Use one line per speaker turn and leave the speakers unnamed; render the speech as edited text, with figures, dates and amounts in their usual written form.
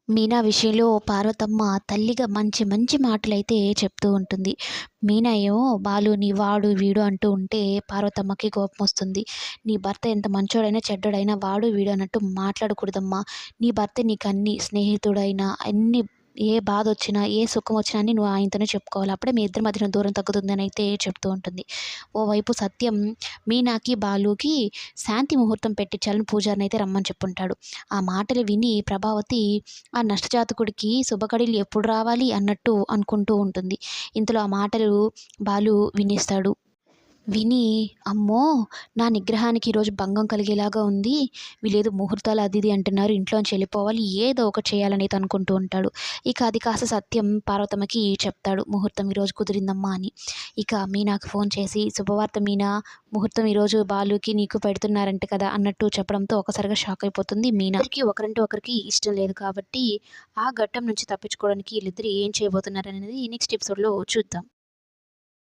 మీనా విషయంలో పార్వతమ్మ తల్లిగా మంచి మంచి మాటలైతే చెప్తూ ఉంటుంది. మీనా ఏమో బాలుని వాడు, వీడు అంటూ ఉంటే పార్వతమ్మకి కోపమొస్తుంది. నీ భర్త ఎంత మంచోడైనా, చెడ్డోడైనా వాడు, వీడు అన్నట్టు మాట్లాడకూడదమ్మా. నీ భర్తే నీకన్నీ స్నేహితుడైనా అన్నీ ఏ బాధొచ్చినా, ఏ సుఖమొచ్చినా అన్నీ నువ్వు ఆయనతోనే చెప్పుకోవాలి. అప్పుడే మీ ఇద్దరి మధ్యన దూరం తగ్గుతుందనైతే చెప్తూ ఉంటుంది. ఓవైపు సత్యం మీనాకి, బాలుకి శాంతి ముహూర్తం పెట్టించాలని పూజారినైతే రమ్మని చెప్పుంటాడు. ఆ మాటలు విని ప్రభావతి ఆ నష్టజాతకుడికి శుభఘడియలు ఎప్పుడు రావాలి అన్నట్టు అనుకుంటూ ఉంటుంది. ఇంతలో ఆ మాటలు బాలు వినేస్తాడు. విని అమ్మో! నా నిగ్రహానికి ఈరోజు భంగం కలిగేలాగా ఉంది. వీళ్ళేదో ముహూర్తాలు అది ఇది అంటున్నారు. ఇంట్లోంచి వెళ్ళిపోవాలి. ఏదో ఒకటి చేయాలనైతే అనుకుంటూ ఉంటాడు. ఇక అది కాస్త సత్యం పార్వతమ్మకి చెప్తాడు. ముహూర్తం ఈరోజు కుదిరిందమ్మా అని. ఇక మీనాకి ఫోన్ చేసి శుభవార్త మీనా, ముహూర్తం ఈరోజు బాలుకి నీకు పెడుతున్నారంట కదా అన్నట్టు చెప్పడంతో ఒక్కసారిగా షాక్ అయిపోతుంది మీనా. ఇద్దరికీ ఒకరంటే ఒకరికి ఇష్టం లేదు కాబట్టి ఆ ఘట్టం నుంచి తప్పించుకోవడానికి వీళ్ళిద్దరు ఏం చేయబోతున్నారనేది నెక్స్ట్ ఎపిసోడ్‌లో చూద్దాం.